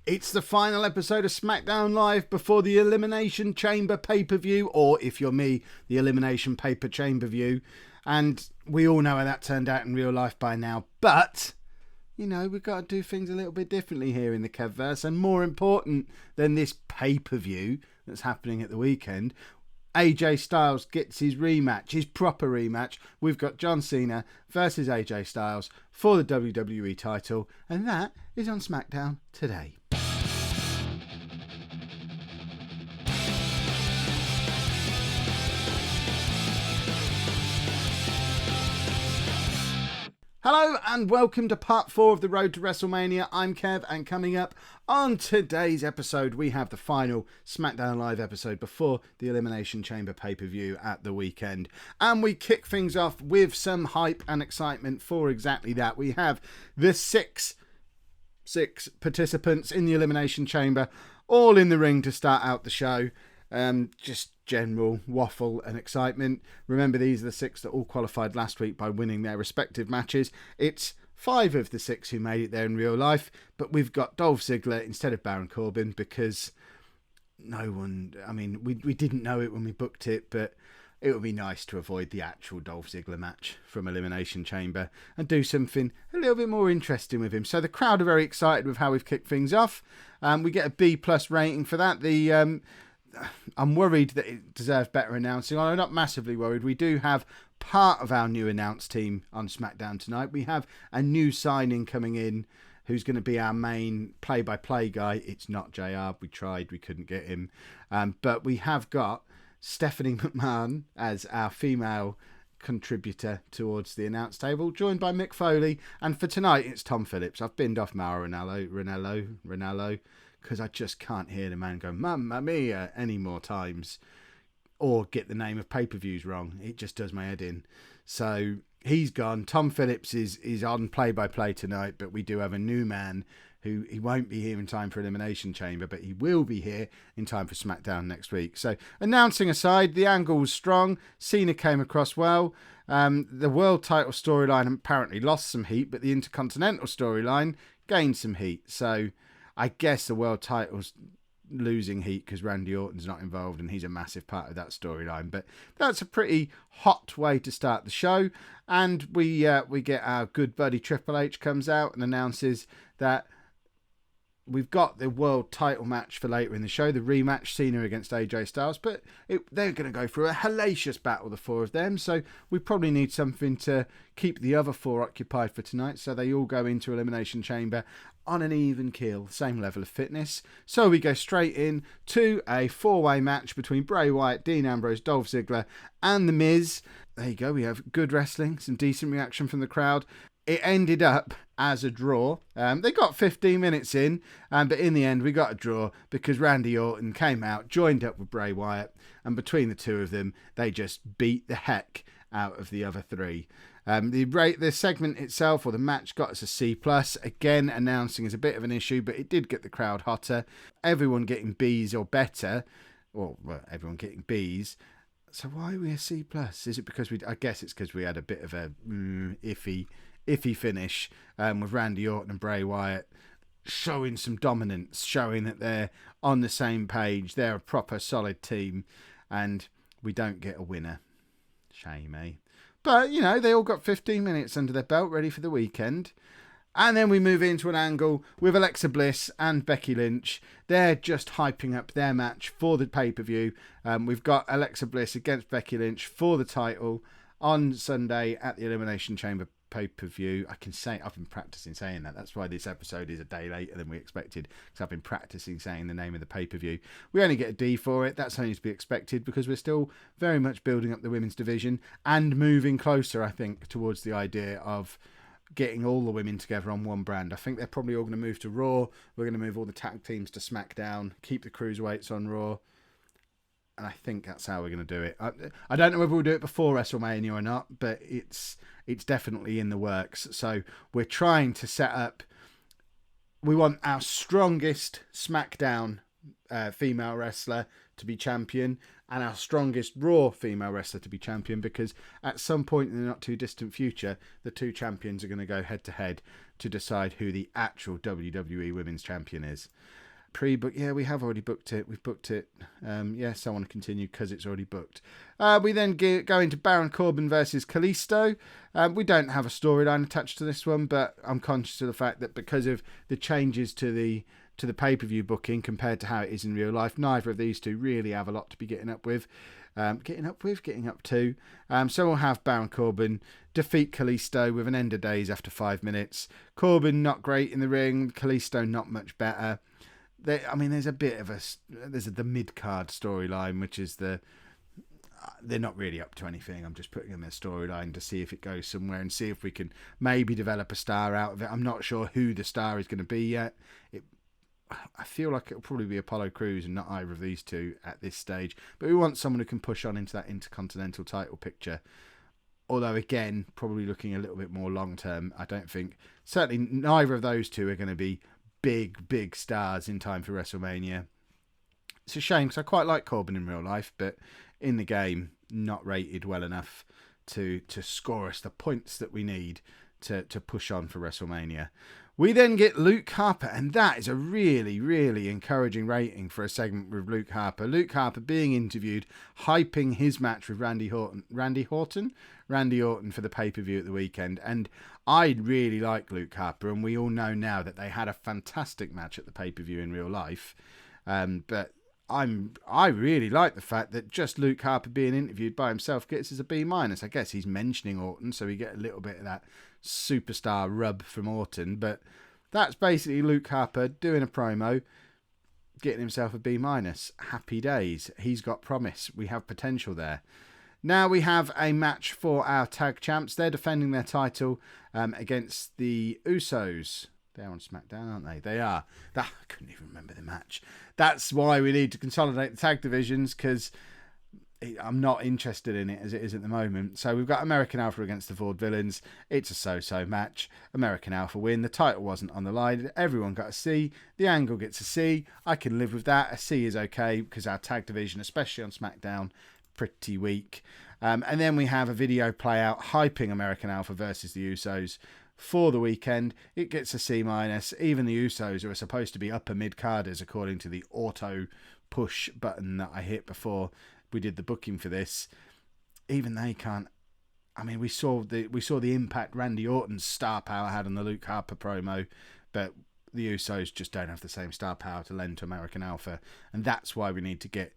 It's the final episode of Smackdown Live before the Elimination Chamber pay-per-view, or if you're me, the Elimination Paper Chamber View. And we all know how that turned out in real life by now. But, you know, we've got to do things a little bit differently here in the Kevverse. And more important than this pay-per-view that's happening at the weekend, AJ Styles gets his rematch, his proper rematch. We've got John Cena versus AJ Styles for the WWE title. And that is on Smackdown today. Hello and welcome to part 4 of the Road to WrestleMania. I'm Kev, and coming up on today's episode we have the final SmackDown Live episode before the Elimination Chamber pay-per-view at the weekend. And we kick things off with some hype and excitement for exactly that. We have the six participants in the Elimination Chamber all in the ring to start out the show. Just general waffle and excitement. Remember, these are the 6 that all qualified last week by winning their respective matches. It's 5 of the 6 who made it there in real life, but we've got Dolph Ziggler instead of Baron Corbin because no one, I mean, we didn't know it when we booked it, but it would be nice to avoid the actual Dolph Ziggler match from Elimination Chamber and do something a little bit more interesting with him. So the crowd are very excited with how we've kicked things off. We get a B+ rating for that. I'm worried that it deserves better announcing. I'm not massively worried. We do have part of our new announce team on SmackDown tonight. We have a new signing coming in who's going to be our main play-by-play guy. It's not JR. We tried. We couldn't get him. But we have got Stephanie McMahon as our female contributor towards the announce table, joined by Mick Foley. And for tonight, it's Tom Phillips. I've binned off Mauro Ranallo, because I just can't hear the man go Mamma Mia any more times or get the name of pay-per-views wrong. It just does my head in. So he's gone. Tom Phillips is on play-by-play tonight, but we do have a new man who he won't be here in time for Elimination Chamber, but he will be here in time for SmackDown next week. So announcing aside, the angle was strong. Cena came across well. The world title storyline apparently lost some heat, but the Intercontinental storyline gained some heat. So I guess the world title's losing heat because Randy Orton's not involved and he's a massive part of that storyline. But that's a pretty hot way to start the show. And we get our good buddy Triple H comes out and announces that we've got the world title match for later in the show, the rematch, Cena against AJ Styles. But they're going to go through a hellacious battle, the 4 of them. So we probably need something to keep the other 4 occupied for tonight. So they all go into Elimination Chamber on an even keel, same level of fitness. So we go straight in to a 4-way match between Bray Wyatt, Dean Ambrose, Dolph Ziggler and The Miz. There you go, we have good wrestling, some decent reaction from the crowd. It ended up as a draw. They got 15 minutes in, but in the end we got a draw because Randy Orton came out, joined up with Bray Wyatt, and between the 2 of them, they just beat the heck out of the other 3. The segment itself, or the match, got us a C+. Again, announcing is a bit of an issue, but it did get the crowd hotter. Everyone getting B's or better, or well, everyone getting B's. So why are we a C+? Is it because I guess it's because we had a bit of a iffy finish with Randy Orton and Bray Wyatt showing some dominance, showing that they're on the same page, they're a proper solid team, and we don't get a winner. Shame, eh? But, you know, they all got 15 minutes under their belt, ready for the weekend. And then we move into an angle with Alexa Bliss and Becky Lynch. They're just hyping up their match for the pay-per-view. We've got Alexa Bliss against Becky Lynch for the title on Sunday at the Elimination Chamber pay-per-view. I've been practicing saying that. That's why this episode is a day later than we expected, because I've been practicing saying the name of the pay-per-view. We only get a D for it. That's only to be expected because we're still very much building up the women's division and moving closer, I think, towards the idea of getting all the women together on one brand. I think they're probably all going to move to Raw. We're going to move all the tag teams to SmackDown, keep the cruiserweights on Raw. And I think that's how we're going to do it. I don't know whether we'll do it before WrestleMania or not, but it's definitely in the works. So we're trying to set up. We want our strongest SmackDown female wrestler to be champion and our strongest Raw female wrestler to be champion, because at some point in the not too distant future, the two champions are going to go head to head to decide who the actual WWE Women's Champion is. Pre-book, yeah, we have already booked it. We've booked it. Yes, I want to continue because it's already booked. We then go into Baron Corbin versus Callisto. We don't have a storyline attached to this one, but I'm conscious of the fact that because of the changes to the pay-per-view booking compared to how it is in real life, neither of these two really have a lot to be getting up to. So we'll have Baron Corbin defeat Callisto with an end of days after 5 minutes. Corbin not great in the ring. Callisto not much better. There's the mid-card storyline, which is they're not really up to anything. I'm just putting in their storyline to see if it goes somewhere and see if we can maybe develop a star out of it. I'm not sure who the star is going to be yet. I feel like it'll probably be Apollo Crews and not either of these two at this stage. But we want someone who can push on into that Intercontinental title picture. Although, again, probably looking a little bit more long-term. I don't think... Certainly, neither of those two are going to be big stars in time for WrestleMania. It's a shame because I quite like Corbin in real life, but in the game, not rated well enough to score us the points that we need to push on for WrestleMania. We then get Luke Harper, and that is a really, really encouraging rating for a segment with Luke Harper. Luke Harper being interviewed, hyping his match with Randy Orton for the pay-per-view at the weekend. And I really like Luke Harper, and we all know now that they had a fantastic match at the pay-per-view in real life. But I really like the fact that just Luke Harper being interviewed by himself gets us a B-. I guess he's mentioning Orton, so we get a little bit of that superstar rub from Orton. But that's basically Luke Harper doing a promo, getting himself a B-. Happy days. He's got promise. We have potential there. Now we have a match for our tag champs. They're defending their title against the Usos. They're on Smackdown, aren't they? They are. I couldn't even remember the match. That's why we need to consolidate the tag divisions, because I'm not interested in it as it is at the moment. So we've got American Alpha against the Vaudevillains. It's a so-so match. American Alpha win. The title wasn't on the line. Everyone got a C. The Angle gets a C. I can live with that. A C is okay because our tag division, especially on Smackdown, pretty weak. And then we have a video play out hyping American Alpha versus the Usos for the weekend. It gets a C-. Even the Usos, who are supposed to be upper mid-carders according to the auto push button that I hit before we did the booking for this, even they can't. We saw the impact Randy Orton's star power had on the Luke Harper promo, but the Usos just don't have the same star power to lend to American Alpha, and that's why we need to get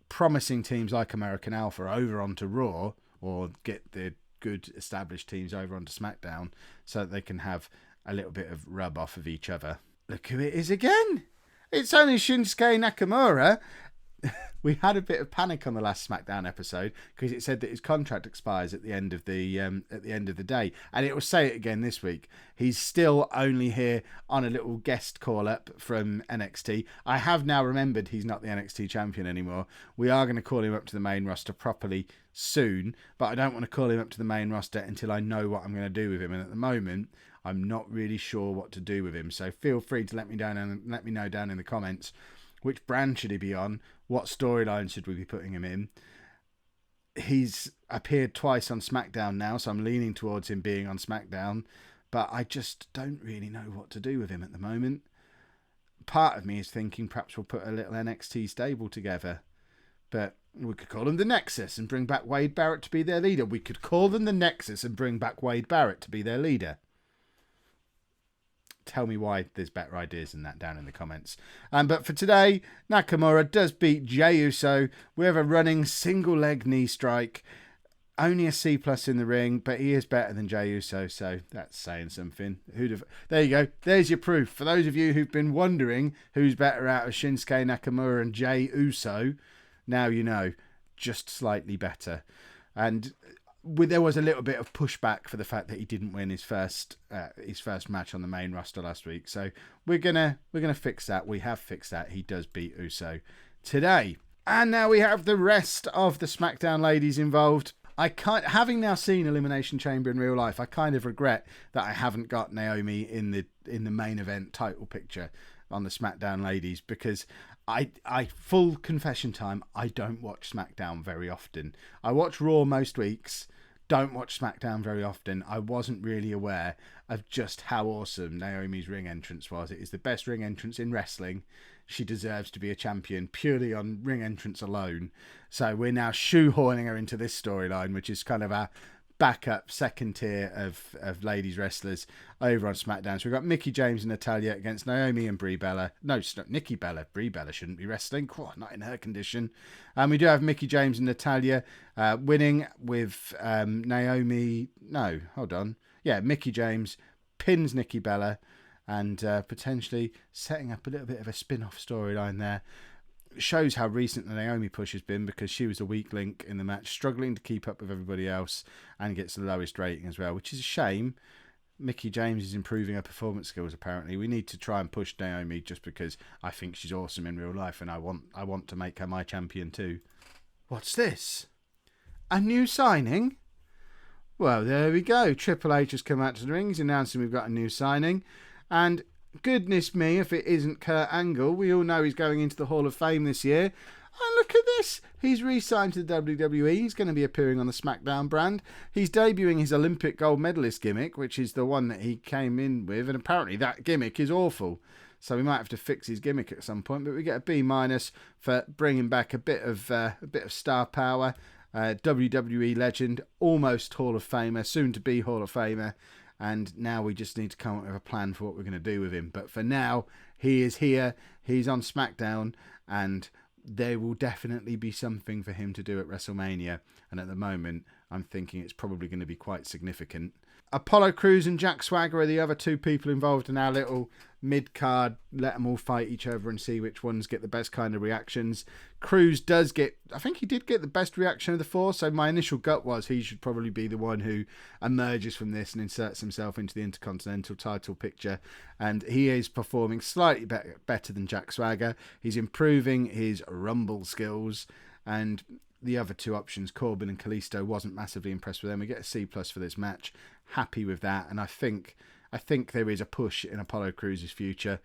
promising teams like American Alpha over onto Raw, or get the good established teams over onto SmackDown, so that they can have a little bit of rub off of each other. Look who it is again. It's only Shinsuke Nakamura. We had a bit of panic on the last SmackDown episode because it said that his contract expires at the end of the day, and it will say it again this week. He's still only here on a little guest call up from NXT. I have now remembered he's not the NXT champion anymore. We are going to call him up to the main roster properly soon, but I don't want to call him up to the main roster until I know what I'm going to do with him, and at the moment I'm not really sure what to do with him. So feel free to let me know down in the comments. Which brand should he be on? What storyline should we be putting him in? He's appeared twice on SmackDown now, so I'm leaning towards him being on SmackDown. But I just don't really know what to do with him at the moment. Part of me is thinking perhaps we'll put a little NXT stable together. But we could call them the Nexus and bring back Wade Barrett to be their leader. We could call them the Nexus and bring back Wade Barrett to be their leader. Tell me why there's better ideas than that down in the comments. But for today, Nakamura does beat Jey Uso with a running single leg knee strike. Only a C+ in the ring, but he is better than Jey Uso, so that's saying something. There you go. There's your proof. For those of you who've been wondering who's better out of Shinsuke Nakamura and Jey Uso, now you know. Just slightly better. And there was a little bit of pushback for the fact that he didn't win his first match on the main roster last week. So we're gonna fix that. We have fixed that. He does beat Uso today. And now we have the rest of the SmackDown ladies involved. Having now seen Elimination Chamber in real life, I kind of regret that I haven't got Naomi in the main event title picture. on the SmackDown ladies, because I full confession time, I don't watch SmackDown very often. I watch Raw most weeks, don't watch SmackDown very often. I wasn't really aware of just how awesome Naomi's ring entrance was. It is the best ring entrance in wrestling. She deserves to be a champion purely on ring entrance alone. So we're now shoehorning her into this storyline, which is kind of our backup second tier of ladies wrestlers over on SmackDown. So we've got Mickie James and Natalya against Naomi and Brie Bella. No, it's not Nikki Bella. Brie Bella shouldn't be wrestling. Not in her condition. And we do have Mickie James and Natalya winning with Naomi. No, hold on. Yeah, Mickie James pins Nikki Bella and potentially setting up a little bit of a spin-off storyline there. Shows how recent the Naomi push has been, because she was a weak link in the match, struggling to keep up with everybody else, and gets the lowest rating as well, which is a shame. Mickie James is improving her performance skills apparently. We need to try and push Naomi, just because I think she's awesome in real life, and I want to make her my champion too. What's this? A new signing? Well, there we go. Triple H has come out to the ring. He's announcing we've got a new signing, and goodness me, if it isn't Kurt Angle. We all know he's going into the Hall of Fame this year. And look at this. He's re-signed to the WWE. He's going to be appearing on the SmackDown brand. He's debuting his Olympic gold medalist gimmick, which is the one that he came in with. And apparently that gimmick is awful. So we might have to fix his gimmick at some point. But we get a B- for bringing back a bit of star power. WWE legend, almost Hall of Famer, soon to be Hall of Famer. And now we just need to come up with a plan for what we're going to do with him. But for now, he is here. He's on SmackDown. And there will definitely be something for him to do at WrestleMania. And at the moment, I'm thinking it's probably going to be quite significant. Apollo Crews and Jack Swagger are the other two people involved in our little mid-card. Let them all fight each other and see which ones get the best kind of reactions. Cruz does get, I think he did get the best reaction of the four, so my initial gut was he should probably be the one who emerges from this and inserts himself into the Intercontinental title picture. And he is performing slightly better than Jack Swagger. He's improving his Rumble skills, and the other two options, Corbin and Callisto, wasn't massively impressed with them. We get a C+ for this match. Happy with that, and I think there is a push in Apollo Crews' future.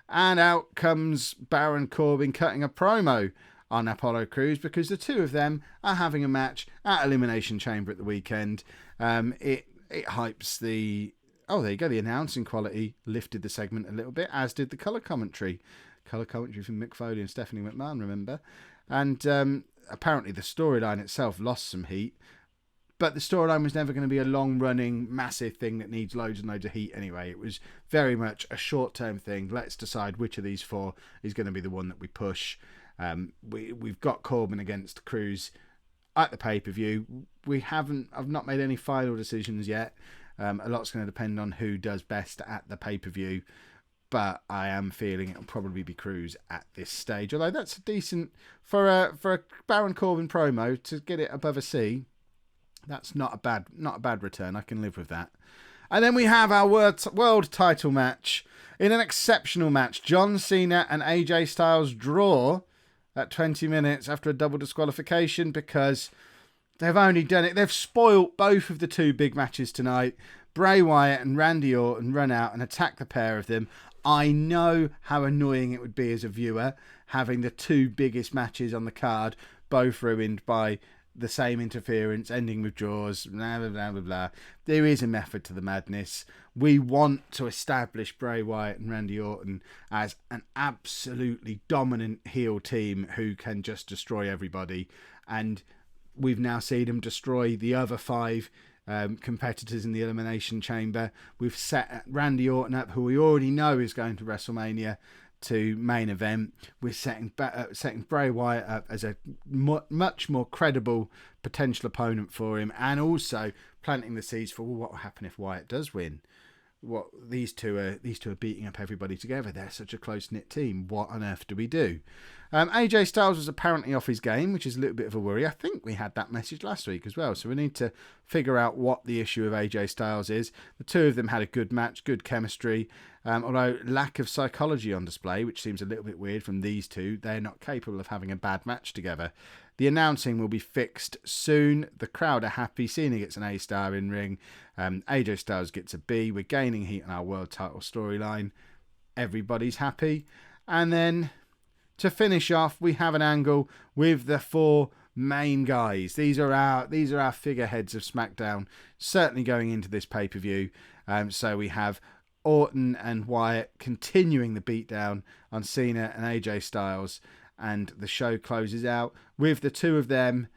And out comes Baron Corbin cutting a promo on Apollo Crews, because the two of them are having a match at Elimination Chamber at the weekend. It hypes the... Oh, there you go. The announcing quality lifted the segment a little bit, as did the colour commentary. Colour commentary from Mick Foley and Stephanie McMahon, remember? And apparently the storyline itself lost some heat. But the storyline was never going to be a long-running, massive thing that needs loads and loads of heat anyway. It was very much a short-term thing. Let's decide which of these four is going to be the one that we push. We've got Corbin against Cruz at the pay-per-view. I've not made any final decisions yet. A lot's going to depend on who does best at the pay-per-view. But I am feeling it'll probably be Cruz at this stage. Although that's a decent... For a Baron Corbin promo, to get it above a C... That's not a bad return. I can live with that. And then we have our world title match. In an exceptional match, John Cena and AJ Styles draw at 20 minutes after a double disqualification, because they've only done it. They've spoilt both of the two big matches tonight. Bray Wyatt and Randy Orton run out and attack the pair of them. I know how annoying it would be as a viewer, having the two biggest matches on the card both ruined by the same interference, ending with draws, blah, blah, blah, blah, blah. There is a method to the madness. We want to establish Bray Wyatt and Randy Orton as an absolutely dominant heel team who can just destroy everybody. And we've now seen them destroy the other five competitors in the Elimination Chamber. We've set Randy Orton up, who we already know is going to WrestleMania, to main event. We're setting Bray Wyatt up as a much more credible potential opponent for him, and also planting the seeds for what will happen if Wyatt does win. What these two are beating up everybody together. They're such a close-knit team. What on earth do we do? AJ Styles was apparently off his game, which is a little bit of a worry. I think we had that message last week as well, so we need to figure out what the issue of AJ Styles is. The two of them had a good match, good chemistry, although lack of psychology on display, which seems a little bit weird from these two. They're not capable of having a bad match together. The announcing will be fixed soon. The crowd are happy. Cena gets an A-star in ring. AJ Styles gets a B. We're gaining heat on our world title storyline. everybody's happy. And then to finish off, we have an angle with the 4 main guys. These are our figureheads of SmackDown, certainly going into this pay-per-view. So we have Orton and Wyatt continuing the beatdown on Cena and AJ Styles, and the show closes out with the 2 of them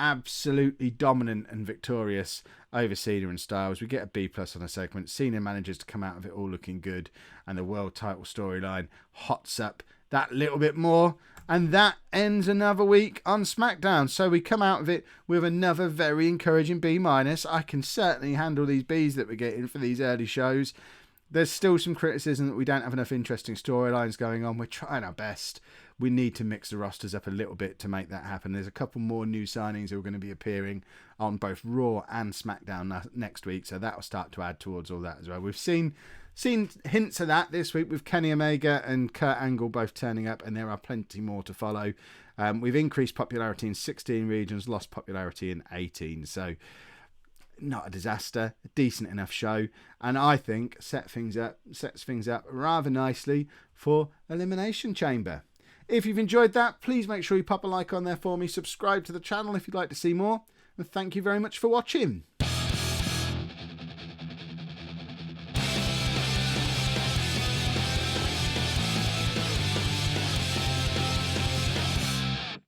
absolutely dominant and victorious over Cena and Styles. We get a B+ on a segment. Cena manages to come out of it all looking good, and the world title storyline hots up that little bit more, and that ends another week on SmackDown. So we come out of it with another very encouraging B-. I can certainly handle these Bs that we're getting for these early shows. There's still some criticism that we don't have enough interesting storylines going on. We're trying our best. We need to mix the rosters up a little bit to make that happen. There's a couple more new signings who are going to be appearing on both Raw and SmackDown next week, so that will start to add towards all that as well. We've seen hints of that this week with Kenny Omega and Kurt Angle both turning up, and there are plenty more to follow. We've increased popularity in 16 regions, lost popularity in 18, so not a disaster, a decent enough show, and I think sets things up rather nicely for Elimination Chamber. If you've enjoyed that, please make sure you pop a like on there for me, subscribe to the channel if you'd like to see more, and thank you very much for watching.